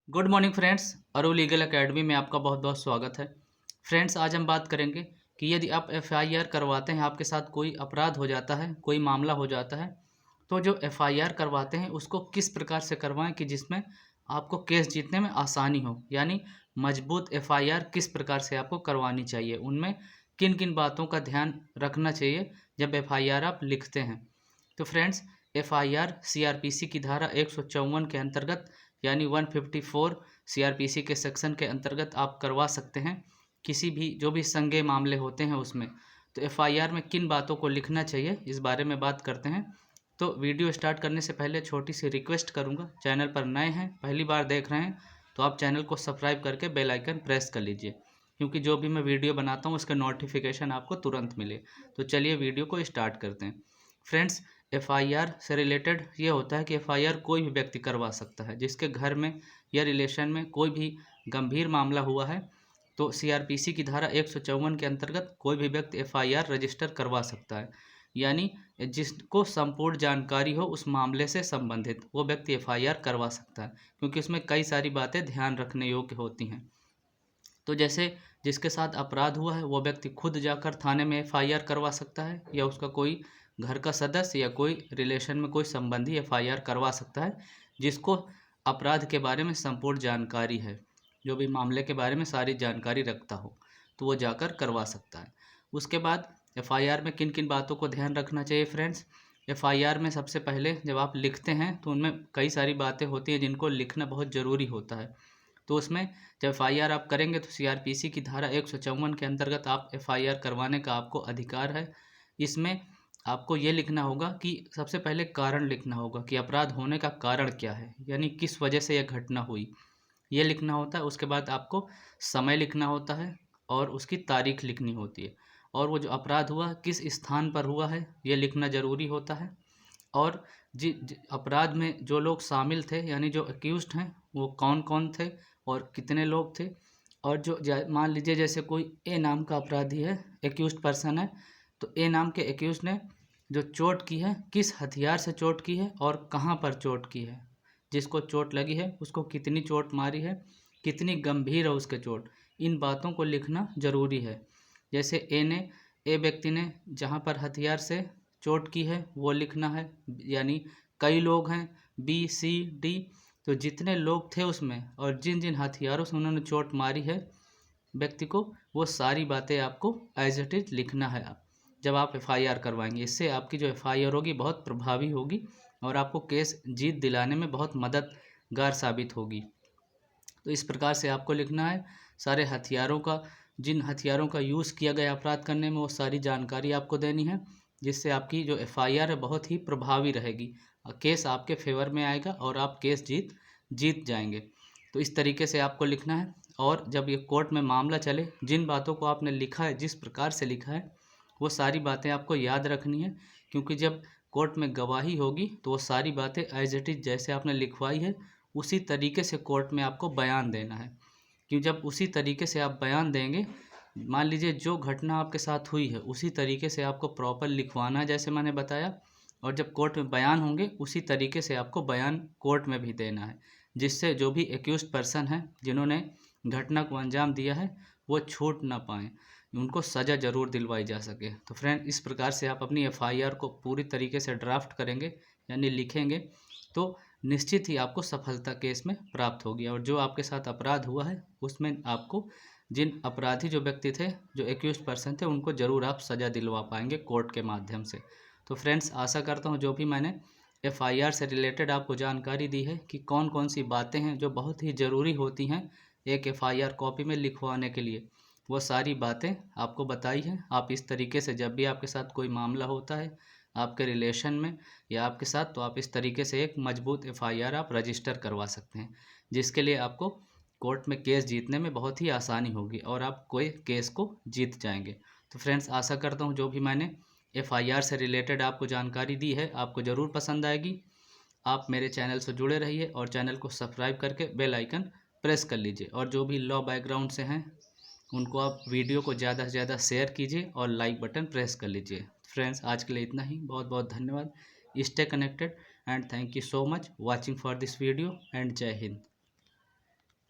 Good morning friends, अरु legal academy में आपका बहुत बहुत स्वागत है। फ्रेंड्स, आज हम बात करेंगे कि यदि आप एफआईआर करवाते हैं, आपके साथ कोई अपराध हो जाता है, कोई मामला हो जाता है, तो जो एफआईआर करवाते हैं उसको किस प्रकार से करवाएं कि जिसमें आपको केस जीतने में आसानी हो। यानी मजबूत एफआईआर किस प्रकार से आपको करवानी चाहिए, उनमें किन किन बातों का ध्यान रखना चाहिए जब एफआईआर आप लिखते हैं। तो फ्रेंड्स, एफआईआर सीआरपीसी की धारा 154 के अंतर्गत यानी 154 सीआरपीसी के सेक्शन के अंतर्गत आप करवा सकते हैं किसी भी जो भी संज्ञेय मामले होते हैं उसमें। तो एफआईआर में किन बातों को लिखना चाहिए इस बारे में बात करते हैं। तो वीडियो स्टार्ट करने से पहले छोटी सी रिक्वेस्ट करूंगा, चैनल पर नए हैं, पहली बार देख रहे हैं तो आप चैनल को सब्सक्राइब करके बेल आइकन प्रेस कर लीजिए, क्योंकि जो भी मैं वीडियो बनाता हूँ उसका नोटिफिकेशन आपको तुरंत मिले। तो चलिए वीडियो को स्टार्ट करते हैं। फ्रेंड्स, एफआईआर से रिलेटेड ये होता है कि एफआईआर कोई भी व्यक्ति करवा सकता है जिसके घर में या रिलेशन में कोई भी गंभीर मामला हुआ है। तो सीआरपीसी की धारा 154 के अंतर्गत कोई भी व्यक्ति एफआईआर रजिस्टर करवा सकता है। यानी जिसको संपूर्ण जानकारी हो उस मामले से संबंधित वो व्यक्ति एफआईआर करवा सकता है, क्योंकि उसमें कई सारी बातें ध्यान रखने योग्य होती हैं। तो जैसे जिसके साथ अपराध हुआ है वो व्यक्ति खुद जाकर थाने में एफआईआर करवा सकता है, या उसका कोई घर का सदस्य या कोई रिलेशन में कोई संबंधी एफआईआर करवा सकता है जिसको अपराध के बारे में संपूर्ण जानकारी है, जो भी मामले के बारे में सारी जानकारी रखता हो, तो वो जाकर करवा सकता है। उसके बाद एफआईआर में किन किन बातों को ध्यान रखना चाहिए फ्रेंड्स। एफआईआर में सबसे पहले जब आप लिखते हैं तो उनमें कई सारी बातें होती हैं जिनको लिखना बहुत ज़रूरी होता है। तो उसमें जब एफआईआर आप करेंगे तो सीआरपीसी की धारा 154 के अंतर्गत आप एफआईआर करवाने का आपको अधिकार है। इसमें आपको ये लिखना होगा कि सबसे पहले कारण लिखना होगा कि अपराध होने का कारण क्या है, यानी किस वजह से यह घटना हुई, ये लिखना होता है। उसके बाद आपको समय लिखना होता है और उसकी तारीख लिखनी होती है, और वो जो अपराध हुआ किस स्थान पर हुआ है ये लिखना ज़रूरी होता है। और अपराध में जो लोग शामिल थे यानी जो अक्यूज्ड हैं वो कौन कौन थे और कितने लोग थे। और जो मान लीजिए जैसे कोई ए नाम का अपराधी है, एक्यूज्ड पर्सन है, तो ए नाम के एक्यूज्ड ने जो चोट की है किस हथियार से चोट की है और कहाँ पर चोट की है, जिसको चोट लगी है उसको कितनी चोट मारी है, कितनी गंभीर है उसके चोट, इन बातों को लिखना ज़रूरी है। जैसे ए व्यक्ति ने जहाँ पर हथियार से चोट की है वो लिखना है, यानी कई लोग हैं बी सी डी, तो जितने लोग थे उसमें और जिन जिन हथियारों से उन्होंने चोट मारी है व्यक्ति को, वो सारी बातें आपको एज इट इज लिखना है जब आप एफआईआर करवाएंगे। इससे आपकी जो एफआईआर होगी बहुत प्रभावी होगी और आपको केस जीत दिलाने में बहुत मददगार साबित होगी। तो इस प्रकार से आपको लिखना है सारे हथियारों का, जिन हथियारों का यूज़ किया गया अपराध करने में वो सारी जानकारी आपको देनी है, जिससे आपकी जो एफआईआर है बहुत ही प्रभावी रहेगी, केस आपके फेवर में आएगा और आप केस जीत जाएंगे। तो इस तरीके से आपको लिखना है। और जब ये कोर्ट में मामला चले, जिन बातों को आपने लिखा है, जिस प्रकार से लिखा है, वो सारी बातें आपको याद रखनी है, क्योंकि जब कोर्ट में गवाही होगी तो वो सारी बातें एज इट इज जैसे आपने लिखवाई है उसी तरीके से कोर्ट में आपको बयान देना है। क्यों जब उसी तरीके से आप बयान देंगे, मान लीजिए जो घटना आपके साथ हुई है उसी तरीके से आपको प्रॉपर लिखवाना है जैसे मैंने बताया, और जब कोर्ट में बयान होंगे उसी तरीके से आपको बयान कोर्ट में भी देना है, जिससे जो भी एक्यूज्ड पर्सन है जिन्होंने घटना को अंजाम दिया है वो छूट ना पाएँ, उनको सज़ा ज़रूर दिलवाई जा सके। तो फ्रेंड, इस प्रकार से आप अपनी एफआईआर को पूरी तरीके से ड्राफ्ट करेंगे यानी लिखेंगे तो निश्चित ही आपको सफलता केस में प्राप्त होगी। और जो आपके साथ अपराध हुआ है उसमें आपको जिन अपराधी जो व्यक्ति थे, जो एक्यूज्ड पर्सन थे, उनको ज़रूर आप सज़ा दिलवा पाएंगे कोर्ट के माध्यम से। तो फ्रेंड्स, आशा करता हूँ जो भी मैंने एफआईआर से रिलेटेड आपको जानकारी दी है कि कौन कौन सी बातें हैं जो बहुत ही ज़रूरी होती हैं एक एफआईआर कॉपी में लिखवाने के लिए, वो सारी बातें आपको बताई हैं। आप इस तरीके से जब भी आपके साथ कोई मामला होता है आपके रिलेशन में या आपके साथ, तो आप इस तरीके से एक मजबूत एफआईआर आप रजिस्टर करवा सकते हैं, जिसके लिए आपको कोर्ट में केस जीतने में बहुत ही आसानी होगी और आप कोई केस को जीत जाएंगे। तो फ्रेंड्स, आशा करता हूँ जो भी मैंने एफआईआर से रिलेटेड आपको जानकारी दी है आपको ज़रूर पसंद आएगी। आप मेरे चैनल से जुड़े रहिए और चैनल को सब्सक्राइब करके बेल आइकन प्रेस कर लीजिए, और जो भी लॉ बैकग्राउंड से हैं उनको आप वीडियो को ज़्यादा से ज़्यादा शेयर कीजिए और लाइक बटन प्रेस कर लीजिए। फ्रेंड्स, आज के लिए इतना ही। बहुत बहुत धन्यवाद। Stay connected and thank you so much watching for this video and जय हिंद।